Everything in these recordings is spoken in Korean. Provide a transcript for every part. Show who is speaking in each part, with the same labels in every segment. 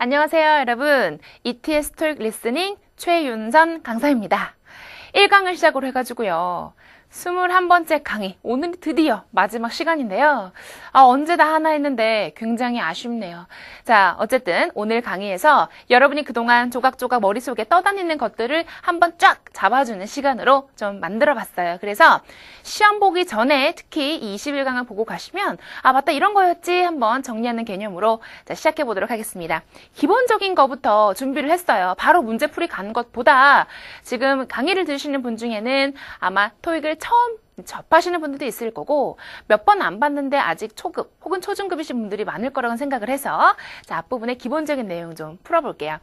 Speaker 1: 안녕하세요, 여러분. ETS 토익 리스닝 최윤선 강사입니다. 1강을 시작으로 해가지고요. 21번째 강의, 오늘이 드디어 마지막 시간인데요. 언제 다 하나 했는데 굉장히 아쉽네요. 자, 어쨌든 오늘 강의에서 여러분이 그동안 조각조각 머릿속에 떠다니는 것들을 한번 쫙 잡아주는 시간으로 좀 만들어봤어요. 그래서 시험 보기 전에 특히 이 21강을 보고 가시면 맞다, 이런 거였지 한번 정리하는 개념으로 자, 시작해보도록 하겠습니다. 기본적인 거부터 준비를 했어요. 바로 문제풀이 가는 것보다 지금 강의를 들으시는 분 중에는 아마 토익을 처음 접하시는 분들도 있을 거고 몇 번 안 봤는데 아직 초급 혹은 초중급이신 분들이 많을 거라고 생각을 해서 자, 앞부분에 기본적인 내용 좀 풀어볼게요.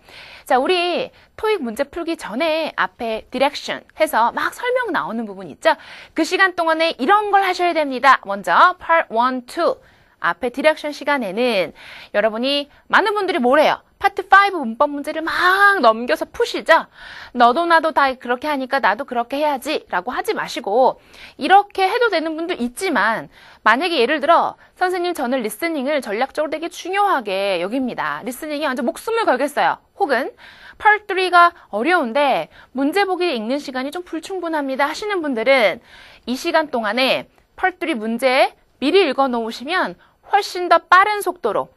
Speaker 1: 자, 우리 토익 문제 풀기 전에 앞에 디렉션 해서 막 설명 나오는 부분 있죠? 그 시간 동안에 이런 걸 하셔야 됩니다. 먼저 Part 1, 2 앞에 디렉션 시간에는 여러분이 많은 분들이 뭐래요? 파트 5 문법 문제를 막 넘겨서 푸시죠? 너도 나도 다 그렇게 하니까 나도 그렇게 해야지 라고 하지 마시고 이렇게 해도 되는 분도 있지만 만약에 예를 들어 선생님 저는 리스닝을 전략적으로 되게 중요하게 여깁니다. 리스닝이 완전 목숨을 걸겠어요. 혹은 Part 3가 어려운데 문제 보기 읽는 시간이 좀 불충분합니다 하시는 분들은 이 시간 동안에 Part 3 문제 미리 읽어 놓으시면 훨씬 더 빠른 속도로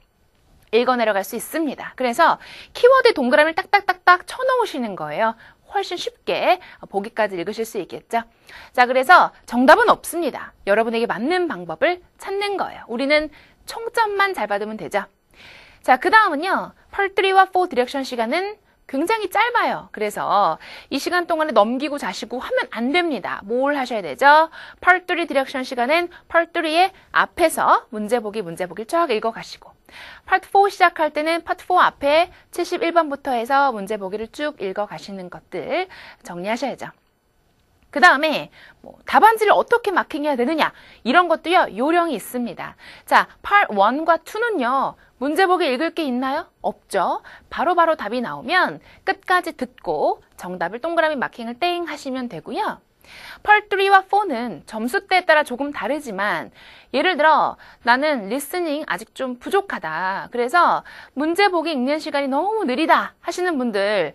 Speaker 1: 읽어 내려갈 수 있습니다. 그래서 키워드 동그라미를 딱딱딱딱 쳐놓으시는 거예요. 훨씬 쉽게 보기까지 읽으실 수 있겠죠. 자, 그래서 정답은 없습니다. 여러분에게 맞는 방법을 찾는 거예요. 우리는 총점만 잘 받으면 되죠. 자, 그 다음은요. Part 3와 4 디렉션 시간은 굉장히 짧아요. 그래서 이 시간 동안에 넘기고 자시고 하면 안 됩니다. 뭘 하셔야 되죠? Part 3 디렉션 시간은 Part 3의 앞에서 문제 보기를 쫙 읽어가시고 Part 4 시작할 때는 Part 4 앞에 71번부터 해서 문제 보기를 쭉 읽어가시는 것들 정리하셔야죠. 그 다음에 답안지를 어떻게 마킹해야 되느냐 이런 것도요 요령이 있습니다. 자, Part 1과 2는요 문제 보기 읽을 게 있나요? 없죠. 바로바로 답이 나오면 끝까지 듣고 정답을 동그라미 마킹을 땡 하시면 되고요. Part 3와 4는 점수대에 따라 조금 다르지만 예를 들어 나는 리스닝 아직 좀 부족하다. 그래서 문제 보기 읽는 시간이 너무 느리다 하시는 분들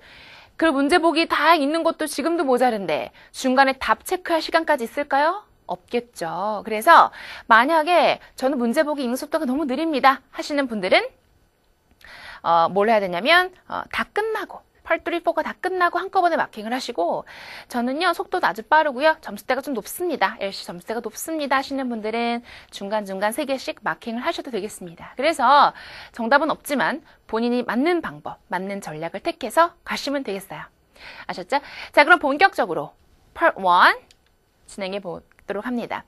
Speaker 1: 그 문제 보기 다 읽는 것도 지금도 모자른데 중간에 답 체크할 시간까지 있을까요? 없겠죠. 그래서 만약에 저는 문제 보기 읽는 속도가 너무 느립니다 하시는 분들은 뭘 해야 되냐면 다 끝나고 Part 3, 4가 다 끝나고 한꺼번에 마킹을 하시고 저는요 속도도 아주 빠르고요 점수대가 좀 높습니다. LC 점수대가 높습니다 하시는 분들은 중간중간 3개씩 마킹을 하셔도 되겠습니다. 그래서 정답은 없지만 본인이 맞는 방법, 맞는 전략을 택해서 가시면 되겠어요. 아셨죠? 자, 그럼 본격적으로 Part 1 진행해 보도록 합니다.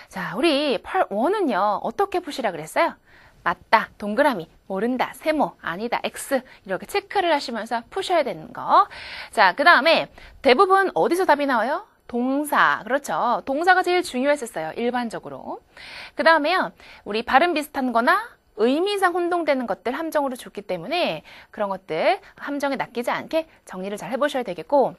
Speaker 1: 자, 우리 Part 1은요 어떻게 푸시라 그랬어요? 맞다, 동그라미, 모른다, 세모, 아니다, X 이렇게 체크를 하시면서 푸셔야 되는 거. 자, 그 다음에 대부분 어디서 답이 나와요? 동사, 그렇죠. 동사가 제일 중요했었어요, 일반적으로. 그 다음에요, 우리 발음 비슷한 거나 의미상 혼동되는 것들 함정으로 줬기 때문에 그런 것들 함정에 낚이지 않게 정리를 잘 해보셔야 되겠고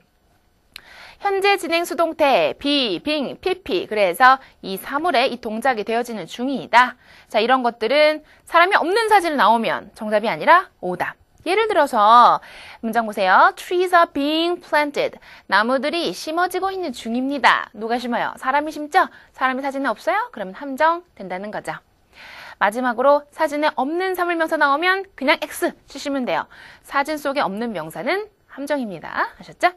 Speaker 1: 현재 진행 수동태 be, being, pp 그래서 이 사물에 이 동작이 되어지는 중이다. 자, 이런 것들은 사람이 없는 사진이 나오면 정답이 아니라 오답. 예를 들어서 문장 보세요. Trees are being planted. 나무들이 심어지고 있는 중입니다. 누가 심어요? 사람이 심죠? 사람이 사진에 없어요? 그러면 함정 된다는 거죠. 마지막으로 사진에 없는 사물명사 나오면 그냥 X 치시면 돼요. 사진 속에 없는 명사는 함정입니다. 아셨죠?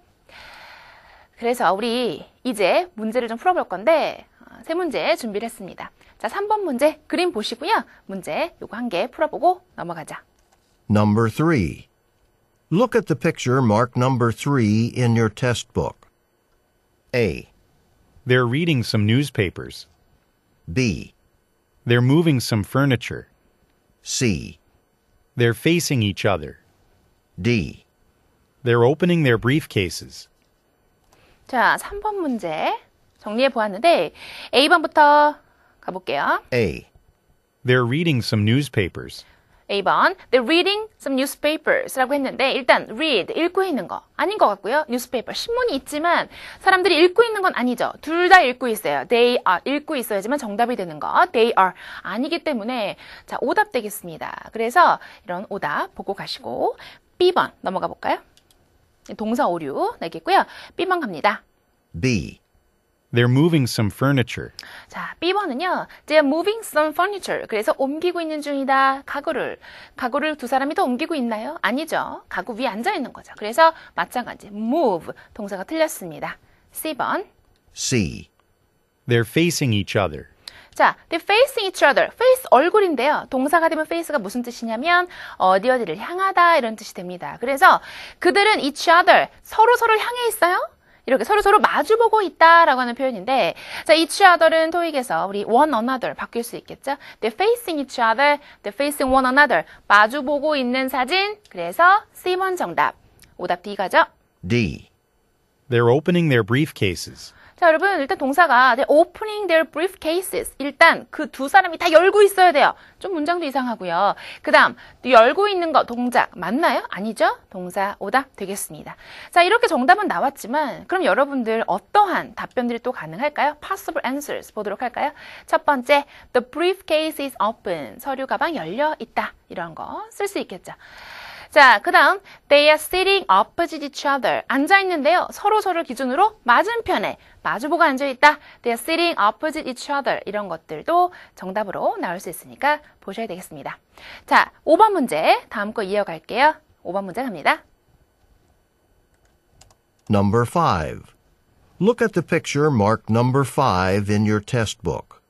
Speaker 1: 그래서 우리 이제 문제를 좀 풀어볼 건데 세 문제 준비를 했습니다. 자, 3번 문제 그림 보시고요. 문제 요거 한 개 풀어보고 넘어가자.
Speaker 2: Number 3. Look at the picture marked number 3 in your test book. A.
Speaker 3: They're reading some newspapers.
Speaker 2: B.
Speaker 3: They're moving some furniture.
Speaker 2: C.
Speaker 3: They're facing each other.
Speaker 2: D.
Speaker 3: They're opening their briefcases.
Speaker 1: 자, 3번 문제 정리해 보았는데 A번부터 가볼게요.
Speaker 2: A.
Speaker 3: They're reading some newspapers.
Speaker 1: A번, they're reading some newspapers라고 했는데 일단 read, 읽고 있는 거 아닌 것 같고요. newspaper, 신문이 있지만 사람들이 읽고 있는 건 아니죠. 둘 다 읽고 있어요. They are, 읽고 있어야지만 정답이 되는 거. They are, 아니기 때문에 자 오답 되겠습니다. 그래서 이런 오답 보고 가시고 B번 넘어가 볼까요? 동사 오류 나겠고요. B번 갑니다.
Speaker 2: B.
Speaker 3: They're moving some furniture.
Speaker 1: 자, B번은요. They're moving some furniture. 그래서 옮기고 있는 중이다. 가구를 두 사람이 더 옮기고 있나요? 아니죠. 가구 위에 앉아 있는 거죠. 그래서 마찬가지. move. 동사가 틀렸습니다. C번.
Speaker 2: C.
Speaker 3: They're facing each other.
Speaker 1: 자, they're facing each other. face 얼굴인데요. 동사가 되면 face가 무슨 뜻이냐면 어디를 향하다 이런 뜻이 됩니다. 그래서 그들은 each other. 서로를 향해 있어요. 이렇게 서로 마주보고 있다라고 하는 표현인데 자, each other는 토익에서 우리 one another 바뀔 수 있겠죠? They're facing each other, they're facing one another. 마주보고 있는 사진. 그래서 C번 정답. 오답 D 가죠?
Speaker 2: D.
Speaker 3: They're opening their briefcases.
Speaker 1: 자, 여러분 일단 동사가 they're opening their briefcases. 일단 그 두 사람이 다 열고 있어야 돼요. 좀 문장도 이상하고요. 그 다음 열고 있는 거 동작 맞나요? 아니죠? 동사 오답 되겠습니다. 자, 이렇게 정답은 나왔지만 그럼 여러분들 어떠한 답변들이 또 가능할까요? Possible answers 보도록 할까요? 첫 번째, the briefcase is open. 서류 가방 열려 있다. 이런 거 쓸 수 있겠죠. 자, 그 다음 they are sitting opposite each other. 앉아있는데요. 서로를 기준으로 맞은편에 마주보고 앉아있다. They are sitting opposite each other. 이런 것들도 정답으로 나올 수 있으니까 보셔야 되겠습니다. 자, 5번 문제 다음 거 이어갈게요. 5번 문제 갑니다.
Speaker 2: Number 5. Look at the picture marked number 5 in your test book.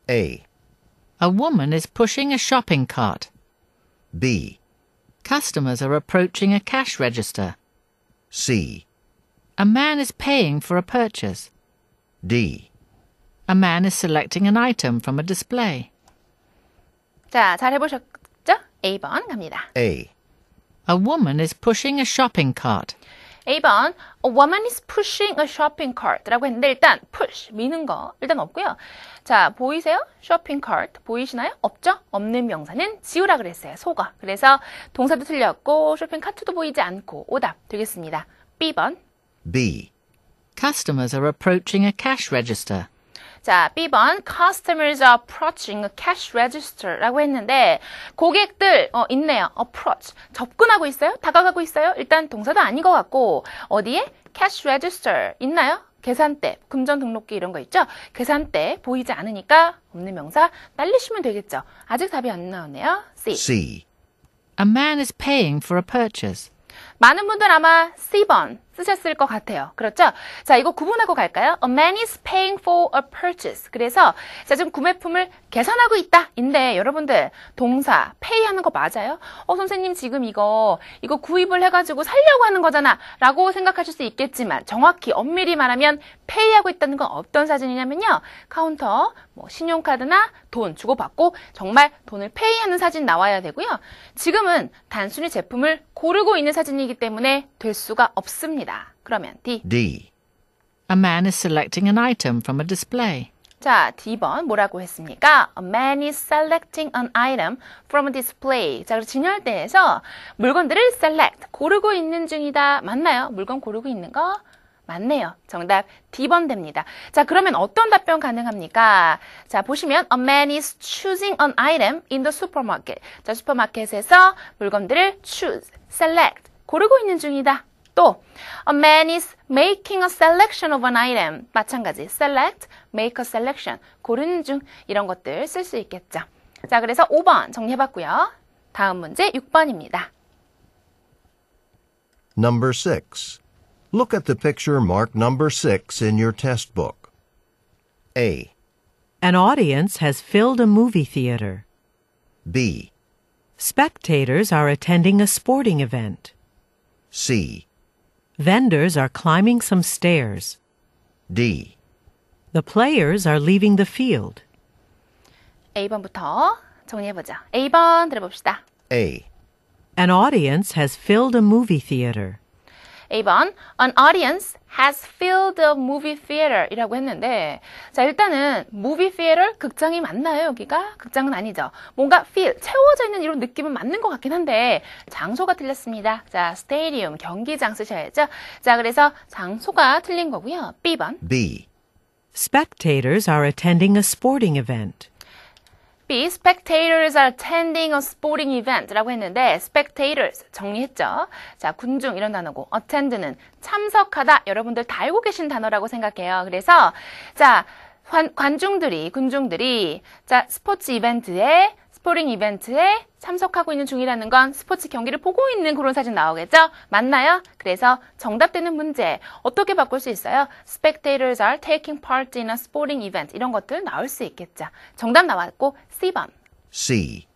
Speaker 2: A.
Speaker 4: A woman is pushing a shopping cart.
Speaker 2: B.
Speaker 4: Customers are approaching a cash register.
Speaker 2: C.
Speaker 4: A man is paying for a purchase.
Speaker 2: D.
Speaker 4: A man is selecting an item from a display.
Speaker 1: 자, 잘 해보셨죠? A번 갑니다.
Speaker 2: A.
Speaker 4: A woman is pushing a shopping cart.
Speaker 1: A번, a woman is pushing a shopping cart 라고 했는데 일단 push, 미는 거 일단 없고요. 자, 보이세요? shopping cart 보이시나요? 없죠? 없는 명사는 지우라 그랬어요. 속어. 그래서 동사도 틀렸고 쇼핑 카트도 보이지 않고 오답 되겠습니다. B번.
Speaker 2: B.
Speaker 4: Customers are approaching a cash register.
Speaker 1: 자, B번, customers are approaching a cash register 라고 했는데 고객들 있네요. approach, 접근하고 있어요? 다가가고 있어요? 일단 동사도 아닌 것 같고 어디에? cash register 있나요? 계산대, 금전 등록기 이런 거 있죠? 계산대 보이지 않으니까 없는 명사 날리시면 되겠죠? 아직 답이 안 나오네요. C.
Speaker 2: C.
Speaker 4: A man is paying for a purchase.
Speaker 1: 많은 분들 아마 C번 쓰셨을 것 같아요. 그렇죠? 자, 이거 구분하고 갈까요? A man is paying for a purchase. 그래서 자, 지금 구매품을 계산하고 있다. 인데 여러분들 동사 pay 하는 거 맞아요? 선생님 지금 이거 구입을 해가지고 살려고 하는 거잖아 라고 생각하실 수 있겠지만 정확히 엄밀히 말하면 pay 하고 있다는 건 어떤 사진이냐면요. 카운터, 신용카드나 돈 주고받고 정말 돈을 pay 하는 사진 나와야 되고요. 지금은 단순히 제품을 고르고 있는 사진이기 때문에 될 수가 없습니다. 그러면 D.
Speaker 2: D.
Speaker 4: A man is selecting an item from a display.
Speaker 1: 자, D번 뭐라고 했습니까? A man is selecting an item from a display. 자, 그래서 진열대에서 물건들을 select, 고르고 있는 중이다. 맞나요? 물건 고르고 있는 거? 맞네요. 정답 D번 됩니다. 자, 그러면 어떤 답변 가능합니까? 자, 보시면 A man is choosing an item in the supermarket. 자, 슈퍼마켓에서 물건들을 choose, select, 고르고 있는 중이다. 또 A man is making a selection of an item. 마찬가지 select, make a selection. 고르는 중 이런 것들 쓸 수 있겠죠. 자, 그래서 5번 정리해봤고요. 다음 문제 6번입니다.
Speaker 2: Number 6. Look at the picture marked number 6 in your test book. A.
Speaker 5: An audience has filled a movie theater.
Speaker 2: B.
Speaker 5: Spectators are attending a sporting event.
Speaker 2: C.
Speaker 5: Vendors are climbing some stairs.
Speaker 2: D.
Speaker 5: The players are leaving the field.
Speaker 1: A번부터 정리해보죠. A번 들어봅시다.
Speaker 2: A.
Speaker 5: An audience has filled a movie theater.
Speaker 1: A번, an audience has filled the movie theater 이라고 했는데, 자, 일단은 movie theater, 극장이 맞나요, 여기가? 극장은 아니죠. 뭔가 feel, 채워져 있는 이런 느낌은 맞는 것 같긴 한데, 장소가 틀렸습니다. 자, stadium, 경기장 쓰셔야죠. 자, 그래서 장소가 틀린 거고요. B번.
Speaker 2: B.
Speaker 5: Spectators are attending a sporting event.
Speaker 1: B. Spectators are attending a sporting event 라고 했는데 spectators 정리했죠. 자, 군중 이런 단어고 attend는 참석하다 여러분들 다 알고 계신 단어라고 생각해요. 그래서 자, 군중들이 자, 스포츠 이벤트에 스포팅 이벤트에 참석하고 있는 중이라는 건 스포츠 경기를 보고 있는 그런 사진 나오겠죠? 맞나요? 그래서 정답되는 문제 어떻게 바꿀 수 있어요? Spectators are taking part in a sporting event 이런 것들 나올 수 있겠죠. 정답 나왔고 C번.
Speaker 2: C.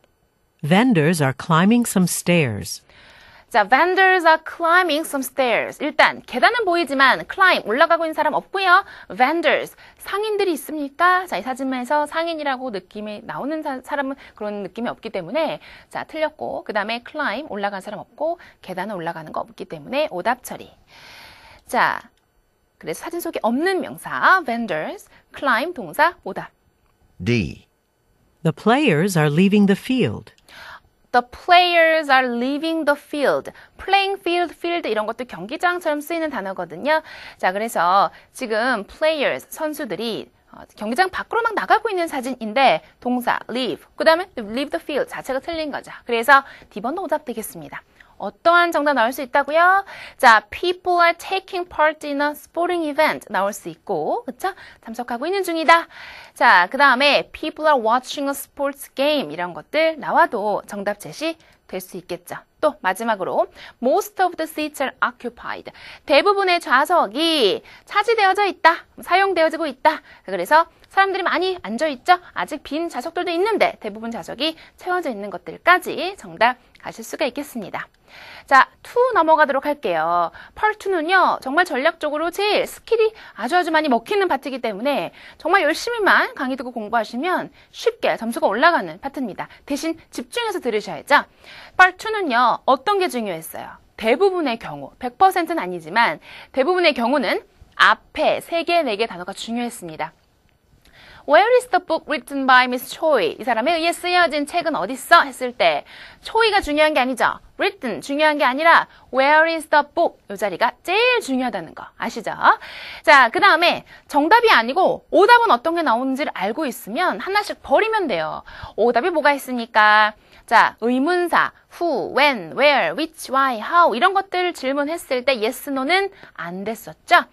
Speaker 5: Vendors are climbing some stairs.
Speaker 1: 자, vendors are climbing some stairs. 일단 계단은 보이지만 climb 올라가고 있는 사람 없고요. vendors 상인들이 있습니까? 자, 이 사진에서 상인이라고 느낌이 나오는 사람은 그런 느낌이 없기 때문에 자, 틀렸고 그 다음에 climb 올라가는 사람 없고 계단은 올라가는 거 없기 때문에 오답 처리. 자, 그래서 사진 속에 없는 명사 vendors, climb 동사 오답.
Speaker 2: D.
Speaker 5: The players are leaving the field.
Speaker 1: The players are leaving the field. playing field, field 이런 것도 경기장처럼 쓰이는 단어거든요. 자, 그래서 지금 players, 선수들이 경기장 밖으로 막 나가고 있는 사진인데 동사 leave, 그 다음에 leave the field 자체가 틀린 거죠. 그래서 D번도 오답 되겠습니다. 어떠한 정답 나올 수 있다고요? 자, people are taking part in a sporting event 나올 수 있고, 그쵸? 참석하고 있는 중이다. 자, 그 다음에 people are watching a sports game 이런 것들 나와도 정답 제시 될 수 있겠죠. 또 마지막으로 most of the seats are occupied. 대부분의 좌석이 차지되어져 있다. 사용되어지고 있다. 그래서 사람들이 많이 앉아있죠? 아직 빈 좌석들도 있는데 대부분 좌석이 채워져 있는 것들까지 정답 가실 수가 있겠습니다. 자, 2 넘어가도록 할게요. Part 2는요, 정말 전략적으로 제일 스킬이 아주 많이 먹히는 파트이기 때문에 정말 열심히만 강의 듣고 공부하시면 쉽게 점수가 올라가는 파트입니다. 대신 집중해서 들으셔야죠. Part 2는요, 어떤 게 중요했어요? 대부분의 경우, 100%는 아니지만 대부분의 경우는 앞에 3개, 4개 단어가 중요했습니다. Where is the book written by Miss Choi? 이 사람에 의해 쓰여진 책은 어딨어? 했을 때 Choi가 중요한 게 아니죠. written 중요한 게 아니라 Where is the book? 이 자리가 제일 중요하다는 거 아시죠? 자, 그 다음에 정답이 아니고 오답은 어떤 게 나오는지를 알고 있으면 하나씩 버리면 돼요. 오답이 뭐가 있으니까 자, 의문사 who, when, where, which, why, how 이런 것들 질문했을 때 yes, no는 안 됐었죠?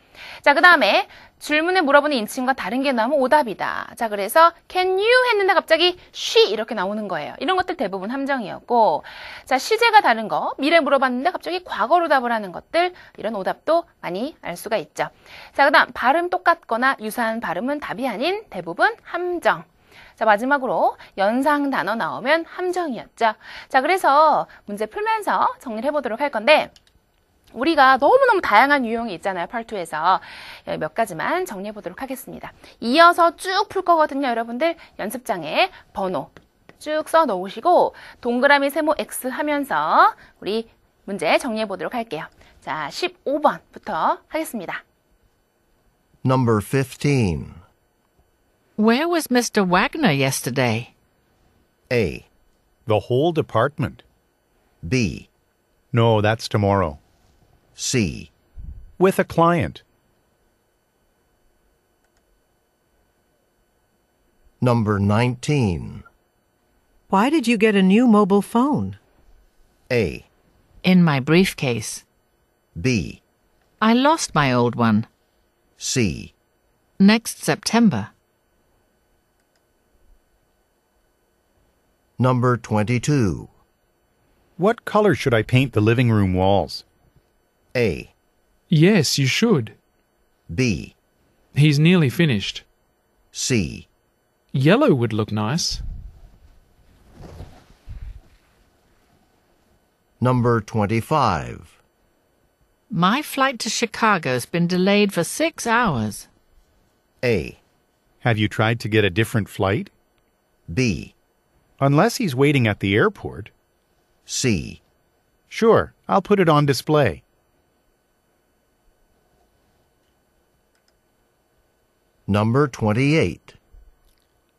Speaker 1: 자, 그 다음에 질문에 물어보는 인칭과 다른 게 나오면 오답이다. 자, 그래서 can you 했는데 갑자기 she 이렇게 나오는 거예요. 이런 것들 대부분 함정이었고 자, 시제가 다른 거 미래 물어봤는데 갑자기 과거로 답을 하는 것들 이런 오답도 많이 알 수가 있죠. 자, 그 다음 발음 똑같거나 유사한 발음은 답이 아닌 대부분 함정. 자, 마지막으로 연상 단어 나오면 함정이었죠. 자, 그래서 문제 풀면서 정리를 해보도록 할 건데 우리가 너무너무 다양한 유형이 있잖아요. 파트2에서 몇 가지만 정리해 보도록 하겠습니다. 이어서 쭉 풀 거거든요. 여러분들 연습장에 번호 쭉 써 놓으시고 동그라미 세모 X 하면서 우리 문제 정리해 보도록 할게요. 자, 15번부터 하겠습니다.
Speaker 2: Number 15.
Speaker 4: Where was Mr. Wagner yesterday?
Speaker 2: A.
Speaker 3: The whole department.
Speaker 2: B.
Speaker 3: No, that's tomorrow.
Speaker 2: C.
Speaker 3: With a client.
Speaker 2: Number 19.
Speaker 5: Why did you get a new mobile phone?
Speaker 2: A.
Speaker 4: In my briefcase.
Speaker 2: B.
Speaker 4: I lost my old one.
Speaker 2: C.
Speaker 4: Next September.
Speaker 2: Number 22.
Speaker 3: What color should I paint the living room walls?
Speaker 2: A.
Speaker 6: Yes, you should.
Speaker 2: B.
Speaker 6: He's nearly finished.
Speaker 2: C.
Speaker 6: Yellow would look nice.
Speaker 2: Number 25.
Speaker 4: My flight to Chicago's been delayed for 6 hours.
Speaker 2: A.
Speaker 3: Have you tried to get a different flight?
Speaker 2: B.
Speaker 3: Unless he's waiting at the airport.
Speaker 2: C.
Speaker 3: Sure, I'll put it on display.
Speaker 2: Number 28.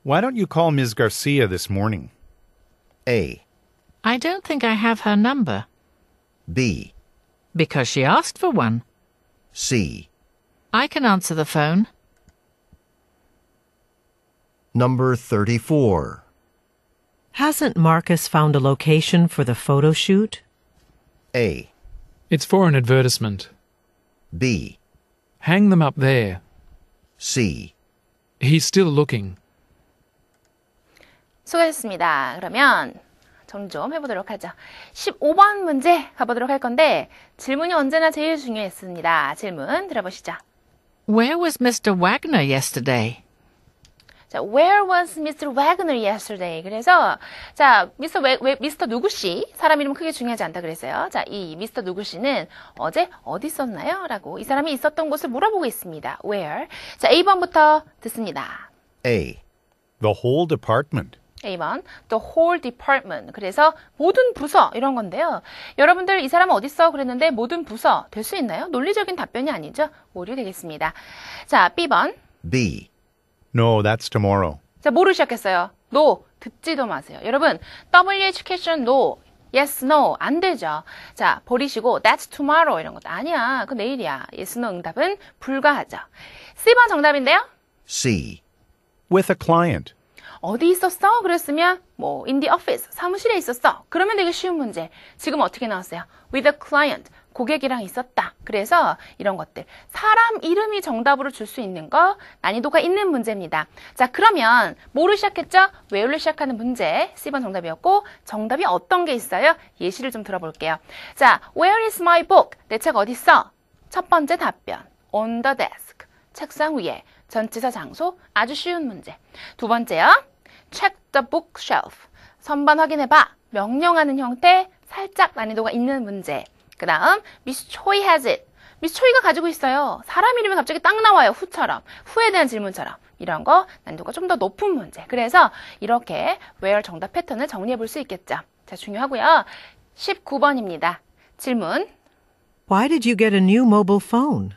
Speaker 3: Why don't you call Ms. Garcia this morning?
Speaker 2: A.
Speaker 4: I don't think I have her number.
Speaker 2: B.
Speaker 4: Because she asked for one.
Speaker 2: C.
Speaker 4: I can answer the phone.
Speaker 2: Number 34.
Speaker 5: Hasn't Marcus found a location for the photo shoot?
Speaker 2: A.
Speaker 6: It's for an advertisement.
Speaker 2: B.
Speaker 6: Hang them up there.
Speaker 2: C.
Speaker 6: He's still looking.
Speaker 1: 수고하셨습니다. 그러면 정리 좀 해보도록 하죠. 15번 문제 가보도록 할 건데 질문이 언제나 제일 중요했습니다. 질문 들어보시죠.
Speaker 4: Where was Mr. Wagner yesterday?
Speaker 1: 자, Where was Mr. Wagner yesterday? 그래서 자, 미스터 누구씨 사람 이름 크게 중요하지 않다 그랬어요. 자, 이 미스터 누구씨는 어제 어디 있었나요? 라고 이 사람이 있었던 곳을 물어보고 있습니다. Where? 자, A번부터 듣습니다.
Speaker 2: A.
Speaker 3: The whole department.
Speaker 1: A번, the whole department. 그래서 모든 부서 이런 건데요. 여러분들 이 사람은 어디 있어? 그랬는데 모든 부서 될 수 있나요? 논리적인 답변이 아니죠. 오류 되겠습니다. 자, B번.
Speaker 2: B.
Speaker 3: No, that's tomorrow.
Speaker 1: 자, 뭐를 시작했어요? No, 듣지도 마세요. 여러분, W education no, yes, no 안 되죠. 자, 버리시고 that's tomorrow 이런 것도 아니야. 그 내일이야. yes, no 응답은 불가하죠. C번 정답인데요.
Speaker 2: C.
Speaker 3: With a client.
Speaker 1: 어디 있었어? 그랬으면 뭐 in the office, 사무실에 있었어. 그러면 되게 쉬운 문제. 지금 어떻게 나왔어요? With a client, 고객이랑 있었다. 그래서 이런 것들. 사람 이름이 정답으로 줄 수 있는 거 난이도가 있는 문제입니다. 자, 그러면 뭐를 시작했죠? where를 시작하는 문제. C번 정답이었고 정답이 어떤 게 있어요? 예시를 좀 들어볼게요. 자, where is my book? 내 책 어디 있어? 첫 번째 답변. on the desk. 책상 위에. 전치사 장소. 아주 쉬운 문제. 두 번째요. check the bookshelf. 선반 확인해봐. 명령하는 형태. 살짝 난이도가 있는 문제. 그 다음 Miss Choi has it. Miss Choi가 가지고 있어요. 사람 이름이 갑자기 딱 나와요. 후처럼. 후에 대한 질문처럼. 이런 거 난이도가 좀 더 높은 문제. 그래서 이렇게 where 정답 패턴을 정리해 볼 수 있겠죠. 자, 중요하고요. 19번입니다. 질문.
Speaker 5: Why did you get a new mobile phone?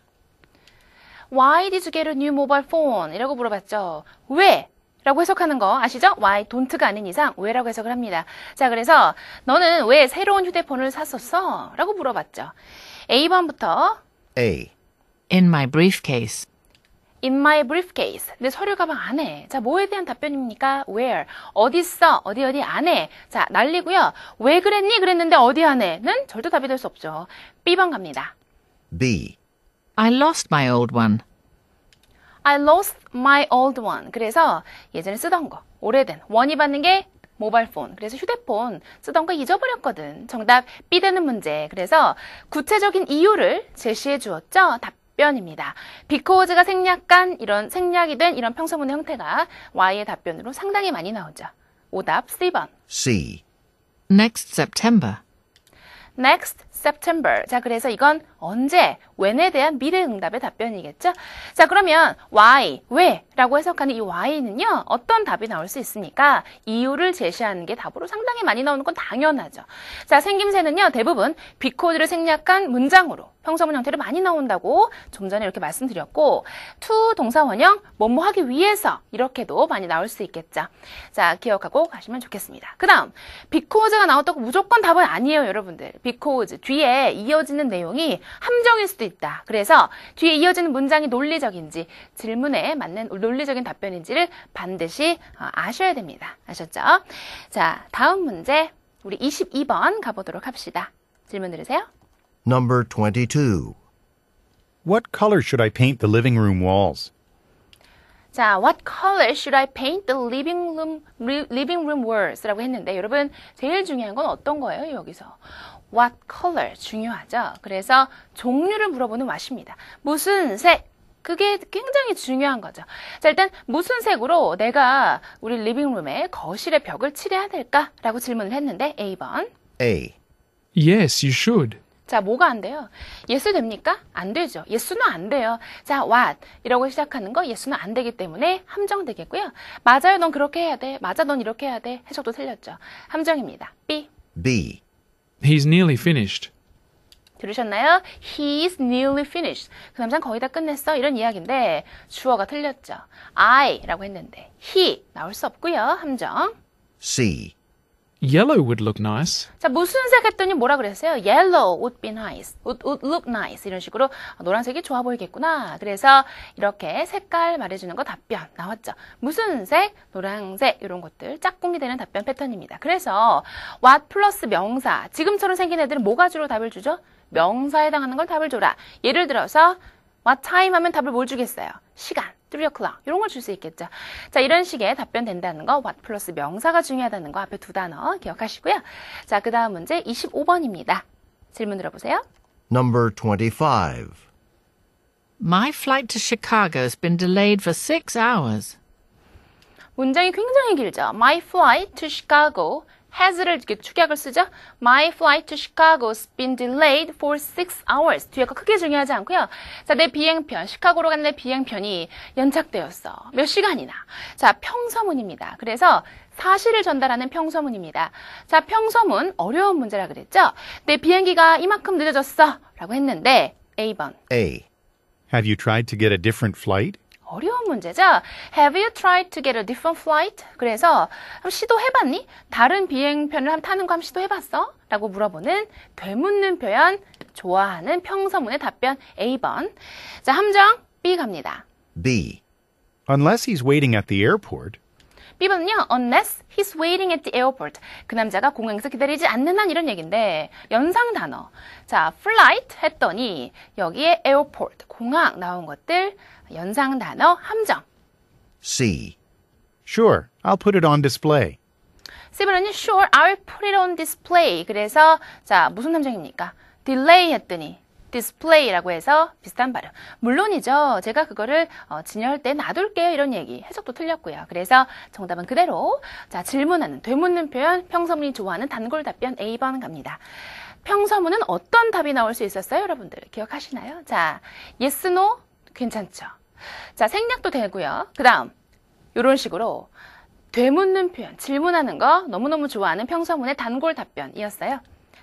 Speaker 1: Why did you get a new mobile phone? 이라고 물어봤죠. 왜? 라고 해석하는 거 아시죠? Why don't가 아닌 이상 왜라고 해석을 합니다. 자, 그래서 너는 왜 새로운 휴대폰을 샀었어? 라고 물어봤죠. A번부터
Speaker 2: A.
Speaker 4: In my briefcase.
Speaker 1: In my briefcase. 내 서류 가방 안에. 자, 뭐에 대한 답변입니까? Where. 어디 있어? 어디 안에. 자, 날리고요. 왜 그랬니? 그랬는데 어디 안에?는 절대 답이 될 수 없죠. B번 갑니다.
Speaker 2: B.
Speaker 4: I lost my old one.
Speaker 1: I lost my old one. 그래서 예전에 쓰던 거, 오래된, 원이 받는 게 모바일 폰. 그래서 휴대폰 쓰던 거 잊어버렸거든. 정답 B 되는 문제. 그래서 구체적인 이유를 제시해 주었죠. 답변입니다. because가 생략한 이런 생략이 된 이런 평서문의 형태가 Y의 답변으로 상당히 많이 나오죠. 오답 C번.
Speaker 2: C.
Speaker 4: Next September.
Speaker 1: Next September. 자, 그래서 이건 언제, when에 대한 미래 응답의 답변이겠죠? 자, 그러면 why, 왜 라고 해석하는 이 why는요, 어떤 답이 나올 수 있습니까? 이유를 제시하는 게 답으로 상당히 많이 나오는 건 당연하죠. 자, 생김새는요, 대부분 because를 생략한 문장으로 평서문 형태로 많이 나온다고 좀 전에 이렇게 말씀드렸고, to 동사 원형, 뭐뭐 하기 위해서 이렇게도 많이 나올 수 있겠죠. 자, 기억하고 가시면 좋겠습니다. 그 다음, because가 나왔다고 무조건 답은 아니에요, 여러분들. because, 뒤에 이어지는 내용이 함정일 수도 있다. 그래서 뒤에 이어지는 문장이 논리적인지 질문에 맞는 논리적인 답변인지를 반드시 아셔야 됩니다. 아셨죠? 자, 다음 문제 우리 22번 가보도록 합시다. 질문 들으세요.
Speaker 2: Number 22.
Speaker 3: What color should I paint the living room walls?
Speaker 1: 자, what color should I paint the living room walls? 라고 했는데 여러분 제일 중요한 건 어떤 거예요? 여기서 what color 중요하죠. 그래서 종류를 물어보는 what입니다. 무슨 색? 그게 굉장히 중요한 거죠. 자, 일단 무슨 색으로 내가 우리 리빙룸에 거실의 벽을 칠해야 될까? 라고 질문을 했는데 A번.
Speaker 2: A.
Speaker 6: Yes, you should.
Speaker 1: 자, 뭐가 안 돼요? 예스 됩니까? 안 되죠. 예스는 안 돼요. 자, what 이라고 시작하는 거 예스는 안 되기 때문에 함정되겠고요. 맞아요, 넌 그렇게 해야 돼. 맞아, 넌 이렇게 해야 돼. 해석도 틀렸죠. 함정입니다. B.
Speaker 2: B.
Speaker 6: He's nearly finished.
Speaker 1: 들으셨나요? He is nearly finished. 그 남자는 거의 다 끝냈어. 이런 이야기인데 주어가 틀렸죠. I라고 했는데 he 나올 수 없고요. 함정.
Speaker 2: C.
Speaker 6: Yellow would look nice.
Speaker 1: 자, 무슨 색 했더니 뭐라 그랬어요? Yellow would be nice. would look nice. 이런 식으로 노란색이 좋아 보이겠구나. 그래서 이렇게 색깔 말해주는 거 답변 나왔죠. 무슨 색? 노란색. 이런 것들 짝꿍이 되는 답변 패턴입니다. 그래서 what 플러스 명사. 지금처럼 생긴 애들은 뭐가 주로 답을 주죠? 명사에 해당하는 걸 답을 줘라. 예를 들어서 what time 하면 답을 뭘 주겠어요? 시간. 3 o'clock 이런 걸 줄 수 있겠죠. 자, 이런 식의 답변 된다는 거 what 플러스 명사가 중요하다는 거 앞에 두 단어 기억하시고요. 자, 그 다음 문제 25번입니다. 질문 들어보세요.
Speaker 2: Number 25.
Speaker 4: My flight to Chicago has been delayed for 6 hours.
Speaker 1: 문장이 굉장히 길죠. My flight to Chicago has를 이렇게 축약을 쓰죠. My flight to Chicago has been delayed for 6 hours. 뒤에가 크게 중요하지 않고요. 자, 내 비행편, 시카고로 가는 내 비행편이 연착되었어. 몇 시간이나. 자, 평서문입니다. 그래서 사실을 전달하는 평서문입니다. 자, 평서문 어려운 문제라 그랬죠. 내 비행기가 이만큼 늦어졌어. 라고 했는데 A번.
Speaker 2: A.
Speaker 3: Have you tried to get a different flight?
Speaker 1: 어려운 문제죠. Have you tried to get a different flight? 그래서 한번 시도해봤니? 다른 비행편을 한번 타는 거 한번 시도해봤어? 라고 물어보는 되묻는 표현 좋아하는 평서문의 답변 A번. 자, 함정 B 갑니다.
Speaker 2: B.
Speaker 3: Unless he's waiting at the airport.
Speaker 1: B번은요. Unless he's waiting at the airport. 그 남자가 공항에서 기다리지 않는 한 이런 얘기인데 연상 단어. 자, flight 했더니 여기에 airport, 공항 나온 것들 연상 단어 함정.
Speaker 2: C.
Speaker 3: Sure, I'll put it on display.
Speaker 1: C번은요. Sure, I'll put it on display. 그래서 자, 무슨 함정입니까? delay 했더니 display라고 해서 비슷한 발음. 물론이죠. 제가 그거를 진열할 때 놔둘게요. 이런 얘기. 해석도 틀렸고요. 그래서 정답은 그대로. 자, 질문하는, 되묻는 표현, 평서문이 좋아하는 단골 답변 A번 갑니다. 평서문은 어떤 답이 나올 수 있었어요? 여러분들 기억하시나요? 자, yes, no 괜찮죠. 자, 생략도 되고요. 그 다음 이런 식으로 되묻는 표현, 질문하는 거 너무너무 좋아하는 평서문의 단골 답변이었어요.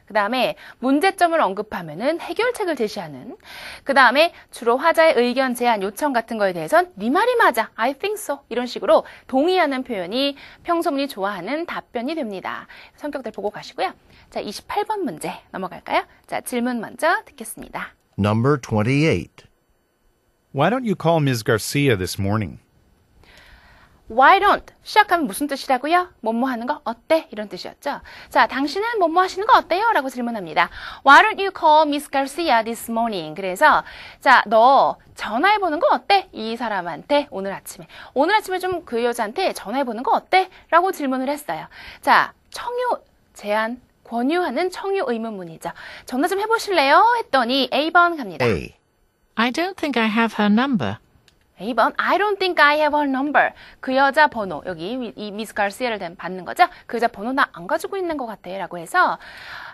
Speaker 1: 그 다음에 문제점을 언급하면은 해결책을 제시하는. 그 다음에 주로 화자의 의견, 제안, 요청 같은 거에 대해선 네 말이 맞아, I think so 이런 식으로 동의하는 표현이 평소문이 좋아하는 답변이 됩니다. 성격들 보고 가시고요. 자, 28번 문제 넘어갈까요? 자, 질문 먼저 듣겠습니다.
Speaker 2: Number 28.
Speaker 3: Why don't you call Ms. Garcia this morning?
Speaker 1: Why don't 시작하면 무슨 뜻이라고요? 뭐뭐 하는 거 어때? 이런 뜻이었죠. 자, 당신은 뭐뭐 하시는 거 어때요? 라고 질문합니다. Why don't you call Miss Garcia this morning? 그래서 자, 너 전화해보는 거 어때? 이 사람한테 오늘 아침에 좀 그 여자한테 전화해보는 거 어때? 라고 질문을 했어요. 자, 청유, 제안, 권유하는 청유 의문문이죠. 전화 좀 해보실래요? 했더니 A번 갑니다.
Speaker 2: A.
Speaker 4: I don't think I have her number.
Speaker 1: A번, I don't think I have her number. 그 여자 번호, 여기 이 미스 가르시아를 받는 거죠? 그 여자 번호 나 안 가지고 있는 것 같아. 라고 해서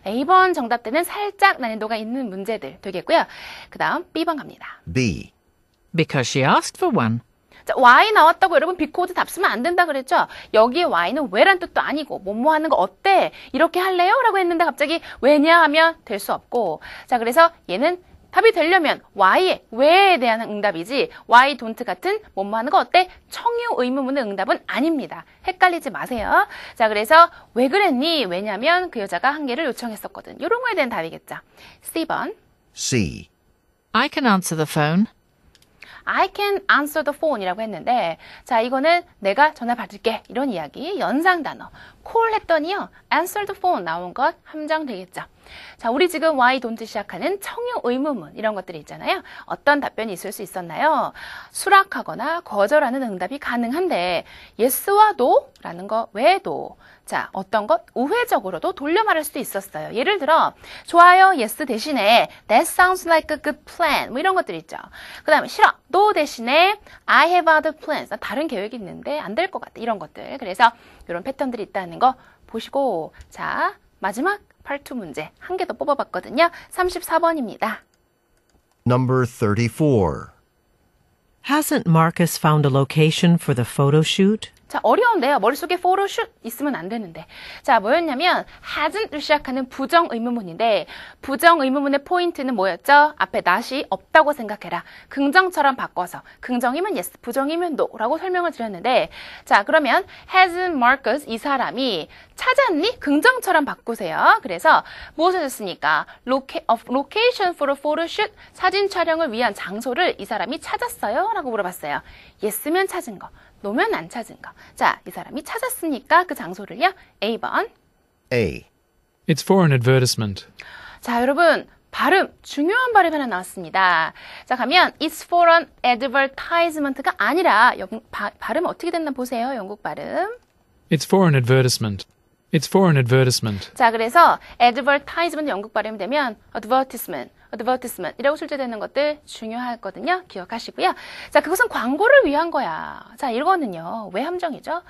Speaker 1: A번 정답 때는 살짝 난이도가 있는 문제들 되겠고요. 그 다음 B번 갑니다.
Speaker 2: B.
Speaker 4: Because she asked for one.
Speaker 1: 자, Y 나왔다고 여러분 비코드 답 쓰면 안 된다 그랬죠? 여기에 Y는 왜란 뜻도 아니고 뭐뭐 하는 거 어때? 이렇게 할래요? 라고 했는데 갑자기 왜냐 하면 될 수 없고. 자, 그래서 얘는 답이 되려면 Y의 왜에 대한 응답이지 Why don't 같은 뭐뭐 하는 거 어때? 청유 의문문의 응답은 아닙니다. 헷갈리지 마세요. 자, 그래서 왜 그랬니? 왜냐면 그 여자가 한 개를 요청했었거든. 이런 거에 대한 답이겠죠. C번.
Speaker 2: C.
Speaker 4: I can answer the phone.
Speaker 1: I can answer the phone이라고 했는데 자, 이거는 내가 전화 받을게 이런 이야기 연상 단어 call 했더니요 answer the phone 나온 것 함정 되겠죠. 자, 우리 지금 why don't 시작하는 청유 의문문 이런 것들이 있잖아요. 어떤 답변이 있을 수 있었나요? 수락하거나 거절하는 응답이 가능한데 yes와 no라는 거 외에도 자, 어떤 것 우회적으로도 돌려 말할 수도 있었어요. 예를 들어 좋아요 yes 대신에 that sounds like a good plan 뭐 이런 것들 있죠. 그 다음에 싫어 no 대신에 I have other plans 다른 계획이 있는데 안 될 것 같아 이런 것들. 그래서 이런 패턴들이 있다는 거 보시고 자, 마지막 part 2 문제 한 개 더 뽑아봤거든요. 34번입니다.
Speaker 2: Number 34.
Speaker 5: Hasn't Marcus found a location for the photo shoot?
Speaker 1: 자, 어려운데요. 머릿속에 photoshoot 있으면 안 되는데. 자, 뭐였냐면 hasn't로 시작하는 부정 의문문인데 부정 의문문의 포인트는 뭐였죠? 앞에 not이 없다고 생각해라. 긍정처럼 바꿔서 긍정이면 yes, 부정이면 no 라고 설명을 드렸는데 자, 그러면 hasn't Marcus 이 사람이 찾았니? 긍정처럼 바꾸세요. 그래서 무엇을 했습니까? Location for a photoshoot 사진 촬영을 위한 장소를 이 사람이 찾았어요? 라고 물어봤어요. yes면 찾은 거. 노면 안 찾은 거. 자, 이 사람이 찾았으니까 그 장소를요. A번.
Speaker 2: A.
Speaker 6: It's for an advertisement.
Speaker 1: 자, 여러분. 발음, 중요한 발음 하나 나왔습니다. 자, 가면 It's for an advertisement가 아니라 발음 어떻게 됐나 보세요. 영국 발음.
Speaker 6: It's for an advertisement. It's for an advertisement.
Speaker 1: 자, 그래서 advertisement 영국 발음이 되면 advertisement 이라고 출제되는 것들 중요하거든요. 기억하시고요. 자, 그것은 광고를 위한 거야. 자, 이거는요. 왜 함정이죠?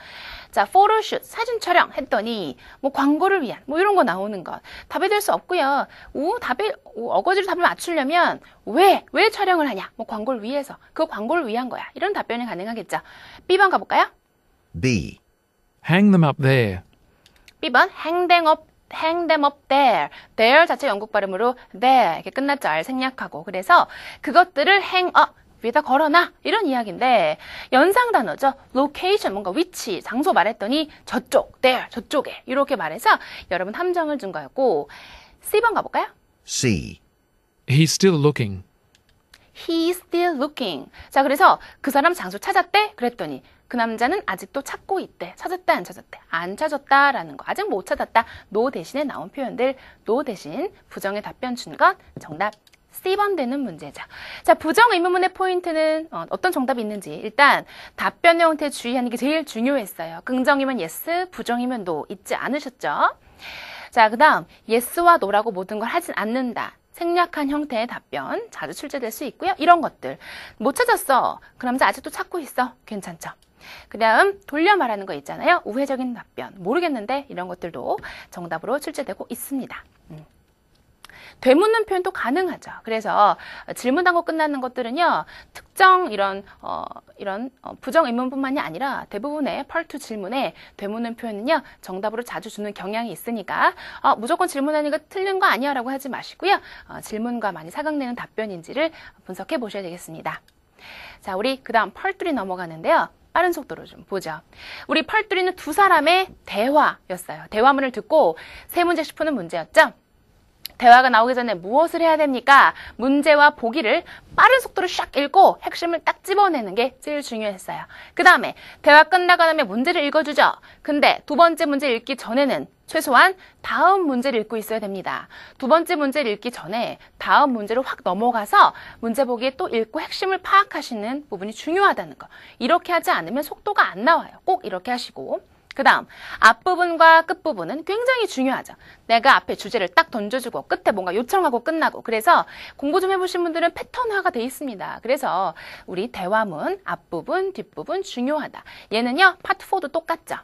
Speaker 1: 자, photoshoot, 사진 촬영 했더니 뭐 광고를 위한 뭐 이런 거 나오는 것. 답이 될 수 없고요. 어거지로 답을 맞추려면 왜 촬영을 하냐? 뭐 광고를 위해서. 그 광고를 위한 거야. 이런 답변이 가능하겠죠. B번 가볼까요?
Speaker 2: B.
Speaker 6: Hang them up there.
Speaker 1: B번 hang them up there. there 자체 영국 발음으로 there 이렇게 끝났죠. 알 생략하고. 그래서 그것들을 hang up 위에다 걸어놔 이런 이야기인데 연상 단어죠. location 뭔가 위치, 장소 말했더니 저쪽, there, 저쪽에 이렇게 말해서 여러분 함정을 준 거였고 C번 가볼까요?
Speaker 2: C.
Speaker 6: He's still looking.
Speaker 1: He's still looking. 자, 그래서 그 사람 장소 찾았대? 그랬더니 그 남자는 아직도 찾고 있대. 찾았다, 안 찾았대? 안 찾았다라는 거. 아직 못 찾았다. no 대신에 나온 표현들 no 대신 부정의 답변 준 것 정답 C번 되는 문제죠. 자, 부정 의문문의 포인트는 어떤 정답이 있는지 일단 답변의 형태에 주의하는 게 제일 중요했어요. 긍정이면 yes, 부정이면 no 잊지 않으셨죠? 자, 그 다음 yes와 no라고 모든 걸 하진 않는다. 생략한 형태의 답변 자주 출제될 수 있고요. 이런 것들 못 찾았어. 그 남자 아직도 찾고 있어. 괜찮죠? 그 다음 돌려 말하는 거 있잖아요. 우회적인 답변 모르겠는데 이런 것들도 정답으로 출제되고 있습니다. 되묻는 표현도 가능하죠. 그래서 질문하고 끝나는 것들은요. 특정 이런 부정 의문뿐만이 아니라 대부분의 part 2 질문에 되묻는 표현은요. 정답으로 자주 주는 경향이 있으니까 무조건 질문하는 거 틀린 거 아니야 라고 하지 마시고요. 질문과 많이 사각내는 답변인지를 분석해 보셔야 되겠습니다. 자, 우리 그 다음 part 3 넘어가는데요. 빠른 속도로 좀 보죠. 우리 part 3는 두 사람의 대화였어요. 대화문을 듣고 세 문제씩 푸는 문제였죠. 대화가 나오기 전에 무엇을 해야 됩니까? 문제와 보기를 빠른 속도로 샥 읽고 핵심을 딱 집어내는 게 제일 중요했어요. 그 다음에 대화 끝나고 나면 문제를 읽어주죠. 근데 두 번째 문제 읽기 전에는 최소한 다음 문제를 읽고 있어야 됩니다. 두 번째 문제를 읽기 전에 다음 문제로 확 넘어가서 문제 보기에 또 읽고 핵심을 파악하시는 부분이 중요하다는 거. 이렇게 하지 않으면 속도가 안 나와요. 꼭 이렇게 하시고. 그 다음 앞부분과 끝부분은 굉장히 중요하죠. 내가 앞에 주제를 딱 던져주고 끝에 뭔가 요청하고 끝나고 그래서 공부 좀 해보신 분들은 패턴화가 돼 있습니다. 그래서 우리 대화문 앞부분 뒷부분 중요하다. 얘는요 파트 4도 똑같죠.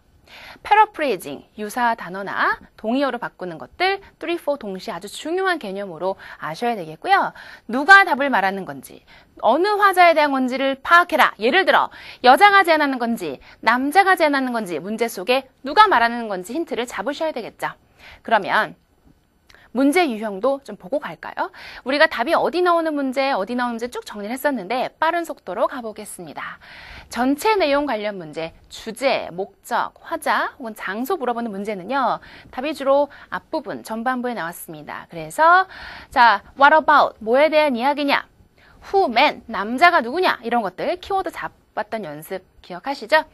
Speaker 1: paraphrasing, 유사 단어나 동의어로 바꾸는 것들 3, 4 동시에 아주 중요한 개념으로 아셔야 되겠고요. 누가 답을 말하는 건지, 어느 화자에 대한 건지를 파악해라. 예를 들어 여자가 제안하는 건지 남자가 제안하는 건지 문제 속에 누가 말하는 건지 힌트를 잡으셔야 되겠죠. 그러면 문제 유형도 좀 보고 갈까요? 우리가 답이 어디 나오는 문제 쭉 정리를 했었는데 빠른 속도로 가보겠습니다. 전체 내용 관련 문제, 주제, 목적, 화자 혹은 장소 물어보는 문제는요. 답이 주로 앞부분, 전반부에 나왔습니다. 그래서 자, what about, 뭐에 대한 이야기냐? who, man, 남자가 누구냐? 이런 것들 키워드 잡았던 연습 기억하시죠?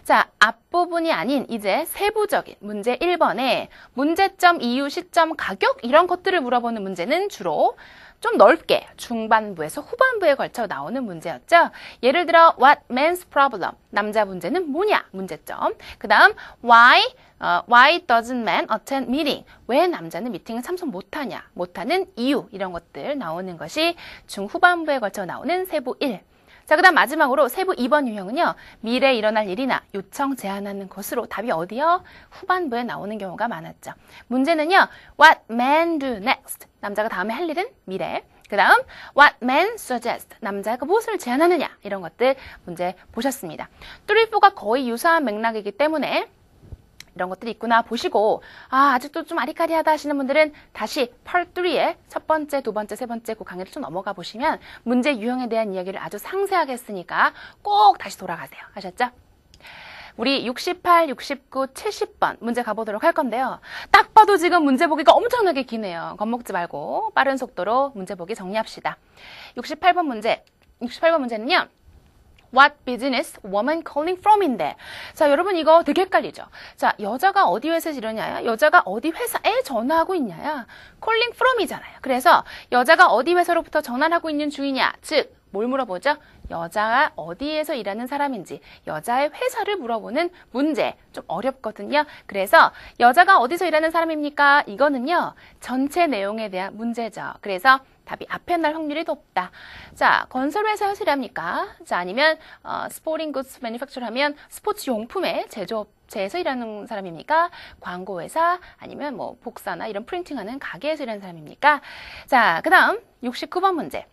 Speaker 1: 자, 앞부분이 아닌 이제 세부적인 문제 1번에 문제점, 이유, 시점, 가격 이런 것들을 물어보는 문제는 주로 좀 넓게 중반부에서 후반부에 걸쳐 나오는 문제였죠. 예를 들어 what man's problem, 남자 문제는 뭐냐 문제점. 그 다음 why doesn't man attend meeting, 왜 남자는 미팅을 참석 못하냐, 못하는 이유 이런 것들 나오는 것이 중후반부에 걸쳐 나오는 세부 1. 자, 그 다음 마지막으로 세부 2번 유형은요. 미래에 일어날 일이나 요청 제안하는 것으로 답이 어디요? 후반부에 나오는 경우가 많았죠. 문제는요. What men do next. 남자가 다음에 할 일은 미래. 그 다음 what men suggest 남자가 무엇을 제안하느냐 이런 것들 문제 보셨습니다. 3, 4가 거의 유사한 맥락이기 때문에 이런 것들이 있구나 보시고 아직도 좀 아리까리하다 하시는 분들은 다시 Part 3의 첫 번째, 두 번째, 세 번째 그 강의를 좀 넘어가 보시면 문제 유형에 대한 이야기를 아주 상세하게 했으니까 꼭 다시 돌아가세요. 아셨죠? 우리 68, 69, 70번 문제 가보도록 할 건데요. 딱 봐도 지금 문제 보기가 엄청나게 기네요. 겁먹지 말고 빠른 속도로 문제 보기 정리합시다. 68번 문제. 68번 문제는요. What business woman calling from인데 자 여러분 이거 되게 헷갈리죠. 자 여자가 어디 회사에서 일하냐야 여자가 어디 회사에 전화하고 있냐야 calling from이잖아요. 그래서 여자가 어디 회사로부터 전화를 하고 있는 중이냐 즉 뭘 물어보죠? 여자가 어디에서 일하는 사람인지 여자의 회사를 물어보는 문제 좀 어렵거든요. 그래서 여자가 어디서 일하는 사람입니까? 이거는요 전체 내용에 대한 문제죠. 그래서 답이 앞에 날 확률이 높다. 자, 건설회사에서 일합니까? 자, 아니면 스포팅 굿즈 매니팩처를 하면 스포츠 용품의 제조업체에서 일하는 사람입니까? 광고회사 아니면 뭐 복사나 이런 프린팅하는 가게에서 일하는 사람입니까? 자, 그 다음 69번 문제.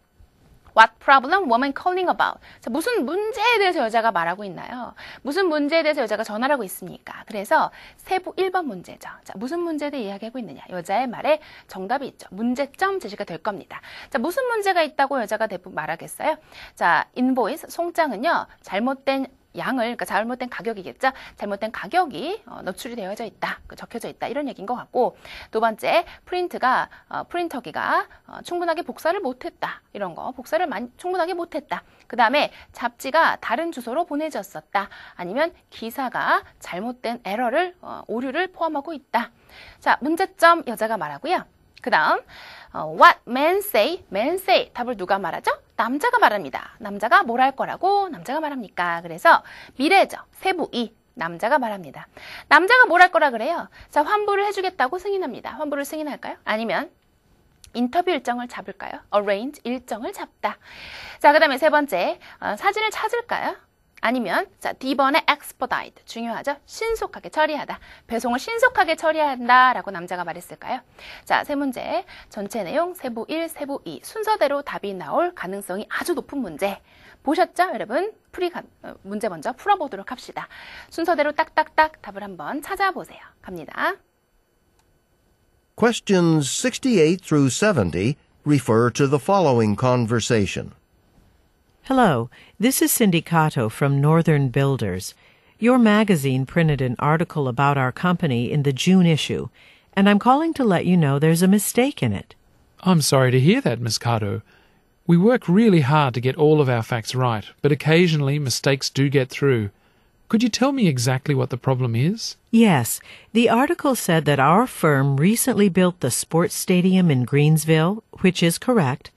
Speaker 1: What problem woman calling about? 자, 무슨 문제에 대해서 여자가 말하고 있나요? 무슨 문제에 대해서 여자가 전화를 하고 있습니까? 그래서 세부 1번 문제죠. 자, 무슨 문제에 대해 이야기하고 있느냐? 여자의 말에 정답이 있죠. 문제점 제시가 될 겁니다. 자, 무슨 문제가 있다고 여자가 대부분 말하겠어요? 자, 인보이스, 송장은요. 잘못된 양을, 그러니까 잘못된 가격이겠죠? 잘못된 가격이 노출이 되어져 있다, 적혀져 있다 이런 얘기인 것 같고 두 번째, 프린터기가 충분하게 복사를 못했다 이런 거, 복사를 충분하게 못했다. 그 다음에 잡지가 다른 주소로 보내졌었다. 아니면 기사가 잘못된 에러를, 오류를 포함하고 있다. 자, 문제점 여자가 말하고요. 그 다음 what men say 답을 누가 말하죠? 남자가 말합니다. 남자가 뭘 할 거라고 남자가 말합니까? 그래서 미래죠. 세부 2 남자가 말합니다. 남자가 뭘 할 거라 그래요? 자, 환불을 해주겠다고 승인합니다. 환불을 승인할까요? 아니면 인터뷰 일정을 잡을까요? arrange 일정을 잡다. 자, 그 다음에 세 번째 사진을 찾을까요? 아니면 자 D번의 expedite 중요하죠. 신속하게 처리하다. 배송을 신속하게 처리한다 라고 남자가 말했을까요? 자, 세 문제 전체 내용 세부 1, 세부 2 순서대로 답이 나올 가능성이 아주 높은 문제 보셨죠? 여러분 문제 먼저 풀어보도록 합시다. 순서대로 딱딱딱 답을 한번 찾아보세요. 갑니다.
Speaker 2: Questions 68 through 70 refer to the following conversation.
Speaker 5: Hello, this is Cindy Cato from Northern Builders. Your magazine printed an article about our company in the June issue, and I'm calling to let you know there's a mistake in it.
Speaker 6: I'm sorry to hear that, Miss Cardo. We work really hard to get all of our facts right, but occasionally mistakes do get through. Could you tell me exactly what the problem is?
Speaker 5: Yes, the article said that our firm recently built the sports stadium in Greensville, which is correct,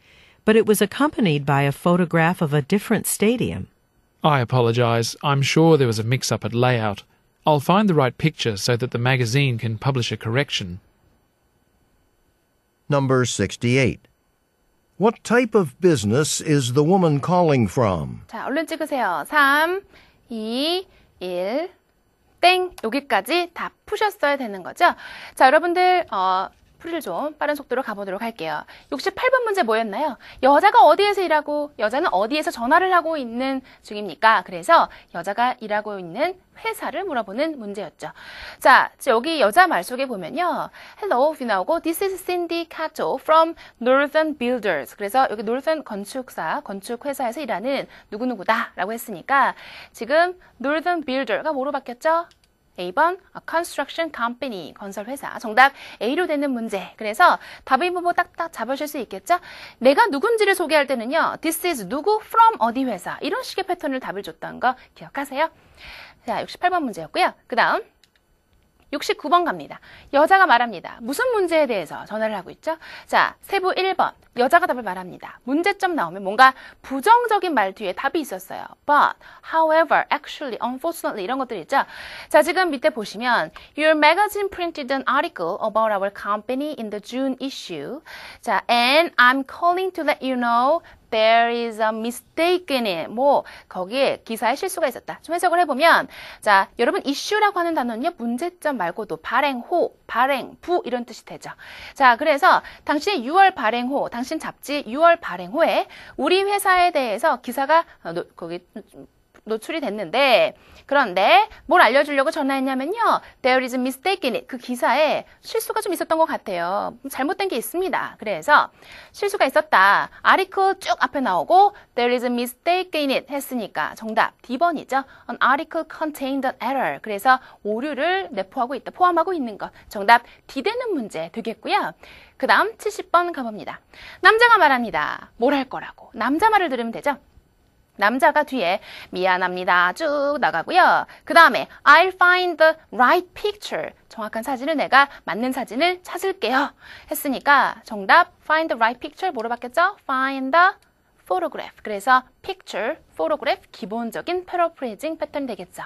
Speaker 5: but it was accompanied by a photograph of a different stadium.
Speaker 6: I apologize. I'm sure there was a mix-up at layout. I'll find the right picture so that the magazine can publish a correction.
Speaker 2: Number 68. What type of business is the woman calling from?
Speaker 1: 자, 얼른 찍으세요. 3, 2, 1, 땡. 여기까지 다 푸셨어야 되는 거죠? 자, 여러분들 풀이를 좀 빠른 속도로 가보도록 할게요. 68번 문제 뭐였나요? 여자가 어디에서 일하고 여자는 어디에서 전화를 하고 있는 중입니까? 그래서 여자가 일하고 있는 회사를 물어보는 문제였죠. 자, 여기 여자 말 속에 보면요. Hello, 비 나오고 This is Cindy Cato from Northern Builders. 그래서 여기 Northern 건축회사에서 일하는 누구누구다 라고 했으니까 지금 Northern Builder가 뭐로 바뀌었죠? A번 Construction Company 건설회사 정답 A로 되는 문제. 그래서 답의 부분 딱딱 잡으실 수 있겠죠? 내가 누군지를 소개할 때는요. This is 누구 from 어디 회사 이런 식의 패턴을 답을 줬다는 거 기억하세요? 자, 68번 문제였고요. 그 다음 69번 갑니다. 여자가 말합니다. 무슨 문제에 대해서 전화를 하고 있죠? 자, 세부 1번. 여자가 답을 말합니다. 문제점 나오면 뭔가 부정적인 말 뒤에 답이 있었어요. But, however, actually, unfortunately 이런 것들 있죠? 자, 지금 밑에 보시면 Your magazine printed an article about our company in the June issue. 자, and I'm calling to let you know there is a mistake in it. 뭐 거기에 기사에 실수가 있었다. 좀 해석을 해보면 자, 여러분 issue라고 하는 단어는요. 문제점 말고도 발행호, 발행부 이런 뜻이 되죠. 자, 그래서 당신의 6월 발행호, 당신 잡지 6월 발행호에 우리 회사에 대해서 기사가 거기 노출이 됐는데 그런데 뭘 알려주려고 전화했냐면요. There is a mistake in it. 그 기사에 실수가 좀 있었던 것 같아요. 잘못된 게 있습니다. 그래서 실수가 있었다. article 쭉 앞에 나오고 There is a mistake in it 했으니까 정답 D번이죠. An article contained an error. 그래서 오류를 내포하고 있다. 포함하고 있는 것. 정답 D 되는 문제 되겠고요. 그 다음 70번 가봅니다. 남자가 말합니다. 뭘 할 거라고. 남자 말을 들으면 되죠. 남자가 뒤에 미안합니다 쭉 나가고요. 그 다음에 I'll find the right picture. 정확한 사진을 내가 맞는 사진을 찾을게요. 했으니까 정답 find the right picture 뭐로 바뀌었죠? find the photograph. 그래서 picture, photograph 기본적인 paraphrasing 패턴이 되겠죠.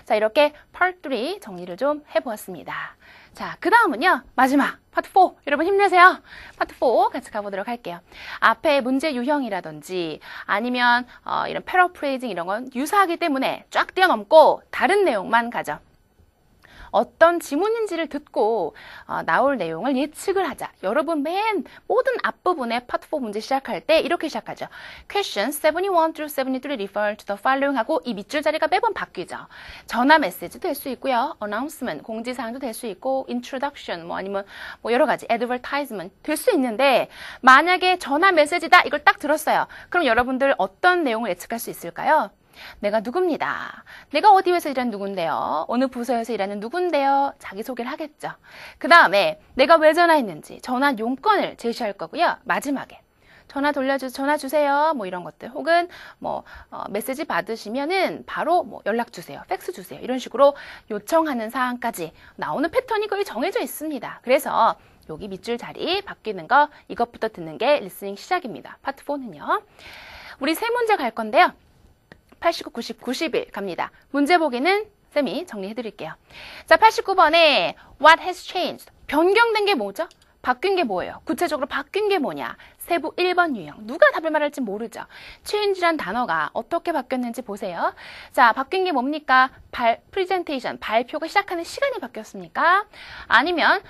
Speaker 1: 자, 이렇게 part 3 정리를 좀 해보았습니다. 자, 그 다음은요. 마지막 파트 4. 여러분 힘내세요. 파트 4 같이 가보도록 할게요. 앞에 문제 유형이라든지 아니면 이런 패러프레이징 이런 건 유사하기 때문에 쫙 뛰어넘고 다른 내용만 가죠. 어떤 지문인지를 듣고 나올 내용을 예측을 하자. 여러분 맨 모든 앞부분에 파트 4 문제 시작할 때 이렇게 시작하죠. Questions 71 through 73 refer to the following 하고 이 밑줄 자리가 매번 바뀌죠. 전화 메시지도 될 수 있고요. announcement, 공지사항도 될 수 있고 introduction, 뭐 아니면 뭐 여러 가지 advertisement 될 수 있는데 만약에 전화 메시지다 이걸 딱 들었어요. 그럼 여러분들 어떤 내용을 예측할 수 있을까요? 내가 누굽니다. 내가 어디 회사에서 일하는 누군데요. 어느 부서에서 일하는 누군데요. 자기소개를 하겠죠. 그 다음에 내가 왜 전화했는지 전화 용건을 제시할 거고요. 마지막에 전화 주세요. 뭐 이런 것들 혹은 뭐 메시지 받으시면은 바로 뭐 연락 주세요. 팩스 주세요. 이런 식으로 요청하는 사항까지 나오는 패턴이 거의 정해져 있습니다. 그래서 여기 밑줄 자리 바뀌는 거 이것부터 듣는 게 리스닝 시작입니다. 파트 4는요. 우리 세 문제 갈 건데요. 89, 90, 91 갑니다. 문제 보기는 쌤이 정리해 드릴게요. 자, 89번에 What has changed? 변경된 게 뭐죠? 바뀐 게 뭐예요? 구체적으로 바뀐 게 뭐냐? 세부 1번 유형. 누가 답을 말할지 모르죠. change란 단어가 어떻게 바뀌었는지 보세요. 자, 바뀐 게 뭡니까? presentation, 발표가 시작하는 시간이 바뀌었습니까? 아니면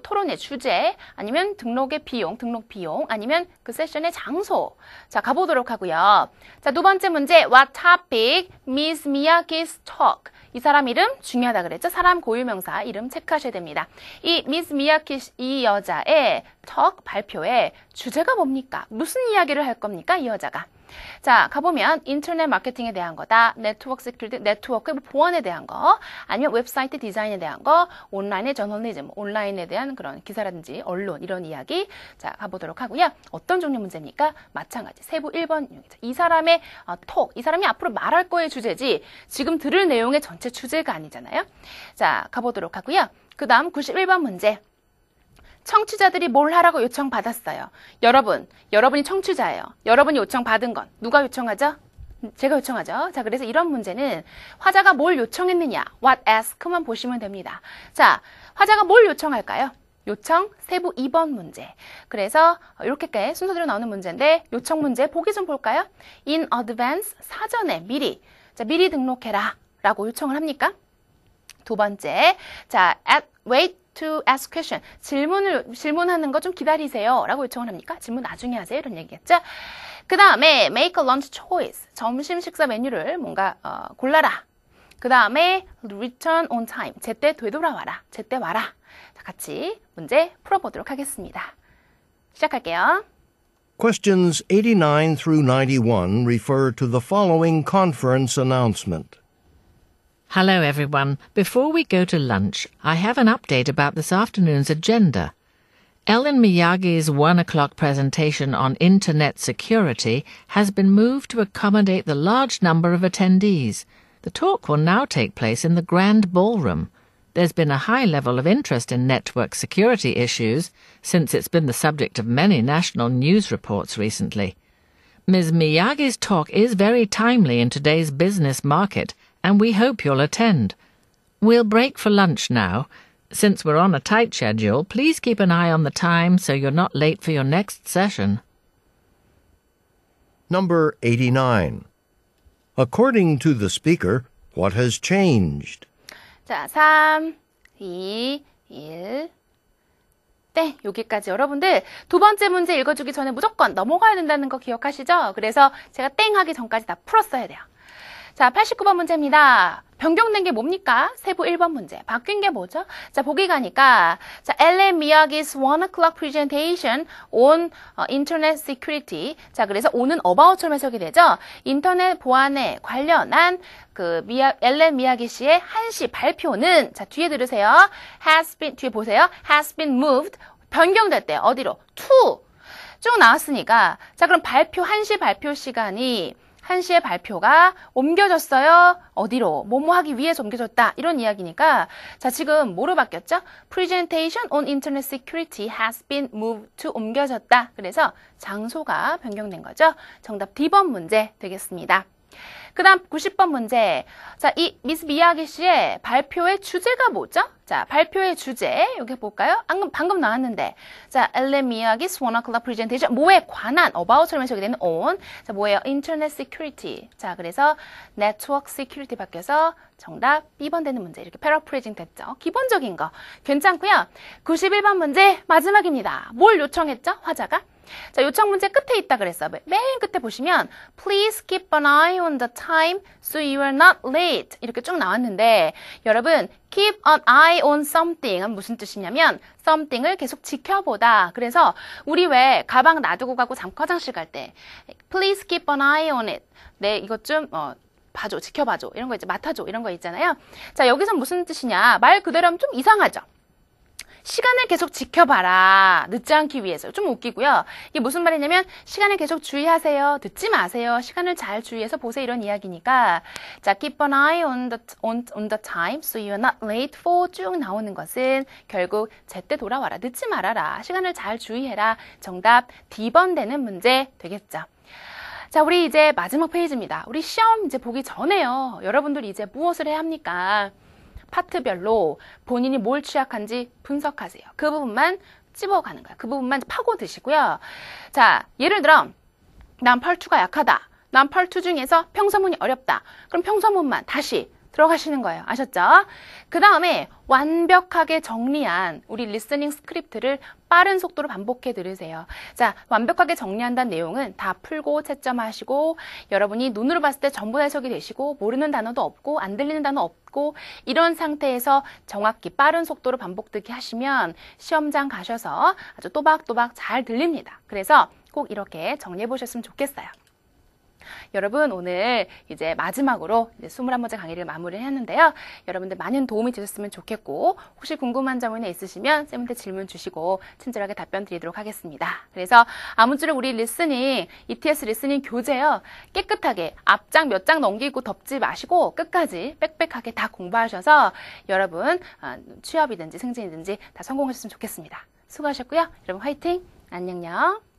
Speaker 1: 토론의 주제, 아니면 등록 비용, 아니면 그 세션의 장소. 자, 가보도록 하고요. 자, 두 번째 문제, What topic Miss Miyagi's talk? 이 사람 이름 중요하다 그랬죠? 사람 고유명사 이름 체크하셔야 됩니다. 이 미스 미야키 이 여자의 턱 발표의 주제가 뭡니까? 무슨 이야기를 할 겁니까? 이 여자가. 자, 가보면 인터넷 마케팅에 대한 거다. 네트워크 세큐리티, 네트워크 보안에 대한 거, 아니면 웹사이트 디자인에 대한 거, 온라인의 저널리즘, 온라인에 대한 그런 기사라든지 언론 이런 이야기. 자, 가보도록 하고요. 어떤 종류 문제입니까? 마찬가지. 세부 1번 유형이죠. 이 사람의 톡, 이 사람이 앞으로 말할 거의 주제지 지금 들을 내용의 전체 주제가 아니잖아요. 자, 가보도록 하고요. 그 다음 91번 문제. 청취자들이 뭘 하라고 요청받았어요. 여러분이 청취자예요. 여러분이 요청받은 건 누가 요청하죠? 제가 요청하죠. 자, 그래서 이런 문제는 화자가 뭘 요청했느냐, what ask만 보시면 됩니다. 자, 화자가 뭘 요청할까요? 요청 세부 2번 문제. 그래서 이렇게 순서대로 나오는 문제인데 요청 문제 보기 좀 볼까요? In advance, 사전에 미리. 자, 미리 등록해라 라고 요청을 합니까? 두 번째, 자, wait to ask question. 질문하는 거 좀 기다리세요. 라고 요청을 합니까? 질문 나중에 하세요. 이런 얘기겠죠? 그 다음에 make a lunch choice. 점심 식사 메뉴를 뭔가 골라라. 그 다음에 return on time. 제때 되돌아와라. 제때 와라. 자, 같이 문제 풀어보도록 하겠습니다. 시작할게요.
Speaker 2: Questions 89 through 91 refer to the following conference announcement.
Speaker 4: Hello, everyone. Before we go to lunch, I have an update about this afternoon's agenda. Ellen Miyagi's 1 o'clock presentation on Internet security has been moved to accommodate the large number of attendees. The talk will now take place in the Grand Ballroom. There's been a high level of interest in network security issues since it's been the subject of many national news reports recently. Ms. Miyagi's talk is very timely in today's business market, and we hope you'll attend. We'll break for lunch now. Since we're on a tight schedule, please keep an eye on the time so you're not late for your next session.
Speaker 2: Number 89. According to the speaker, what has changed?
Speaker 1: 자, 3, 2, 1. 네, 여기까지 여러분들 두 번째 문제 읽어주기 전에 무조건 넘어가야 된다는 거 기억하시죠? 그래서 제가 땡 하기 전까지 다 풀었어야 돼요. 자, 89번 문제입니다. 변경된 게 뭡니까? 세부 1번 문제. 바뀐 게 뭐죠? 자, 보기 가니까 자, Ellen Miyagi's 1 o'clock presentation on internet security. 자, 그래서 on은 about처럼 해석이 되죠. 인터넷 보안에 관련한 엘렌 미야기 씨의 1시 발표는 자, 뒤에 들으세요. 뒤에 보세요. has been moved. 변경됐대요. 어디로? to. 쭉 나왔으니까 자, 그럼 1시 발표 시간이 1시에 발표가 옮겨졌어요. 어디로? 뭐뭐 하기 위해서 옮겨졌다. 이런 이야기니까 자, 지금 뭐로 바뀌었죠? Presentation on Internet Security has been moved to 옮겨졌다. 그래서 장소가 변경된 거죠. 정답 D번 문제 되겠습니다. 그 다음 90번 문제. 자, 이 미스 미야기 씨의 발표의 주제가 뭐죠? 자, 발표의 주제, 여기 볼까요? 방금 나왔는데. 자, 엘렌 미야기's 1 o'clock presentation. 뭐에 관한, about처럼 해석이 되는 on. 자, 뭐예요? Internet security. 자, 그래서 network security 바뀌어서 정답 B번 되는 문제. 이렇게 패러프레이징 됐죠? 기본적인 거. 괜찮고요. 91번 문제 마지막입니다. 뭘 요청했죠? 화자가? 자, 요청 문제 끝에 있다 그랬어. 맨 끝에 보시면 Please keep an eye on the time so you are not late. 이렇게 쭉 나왔는데 여러분 keep an eye on something은 무슨 뜻이냐면 something을 계속 지켜보다. 그래서 우리 왜 가방 놔두고 가고 잠깐 화장실 갈 때 Please keep an eye on it. 네, 이것 좀 봐줘, 지켜봐줘. 이런 거 이제 맡아줘. 이런 거 있잖아요. 자, 여기서 무슨 뜻이냐. 말 그대로 하면 좀 이상하죠. 시간을 계속 지켜봐라. 늦지 않기 위해서. 좀 웃기고요. 이게 무슨 말이냐면 시간을 계속 주의하세요. 듣지 마세요. 시간을 잘 주의해서 보세요. 이런 이야기니까 자, keep an eye on the time so you are not late for 쭉 나오는 것은 결국 제때 돌아와라. 늦지 말아라. 시간을 잘 주의해라. 정답 D번 되는 문제 되겠죠. 자, 우리 이제 마지막 페이지입니다. 우리 시험 이제 보기 전에요. 여러분들이 이제 무엇을 해야 합니까? 파트별로 본인이 뭘 취약한지 분석하세요. 그 부분만 찝어가는 거야. 그 부분만 파고드시고요. 자, 예를 들어 난 팔2가 약하다. 난 팔2 중에서 평서문이 어렵다. 그럼 평서문만 다시 들어가시는 거예요. 아셨죠? 그 다음에 완벽하게 정리한 우리 리스닝 스크립트를 빠른 속도로 반복해 들으세요. 자, 완벽하게 정리한다는 내용은 다 풀고 채점하시고 여러분이 눈으로 봤을 때 전부 해석이 되시고 모르는 단어도 없고 안 들리는 단어 없고 이런 상태에서 정확히 빠른 속도로 반복 듣기 하시면 시험장 가셔서 아주 또박또박 잘 들립니다. 그래서 꼭 이렇게 정리해 보셨으면 좋겠어요. 여러분 오늘 이제 마지막으로 이제 21번째 강의를 마무리를 했는데요. 여러분들 많은 도움이 되셨으면 좋겠고 혹시 궁금한 점이 있으시면 쌤한테 질문 주시고 친절하게 답변 드리도록 하겠습니다. 그래서 아무쪼록 우리 리스닝, ETS 리스닝 교재요. 깨끗하게 앞장 몇 장 넘기고 덮지 마시고 끝까지 빽빽하게 다 공부하셔서 여러분 취업이든지 승진이든지 다 성공하셨으면 좋겠습니다. 수고하셨고요. 여러분 화이팅! 안녕요.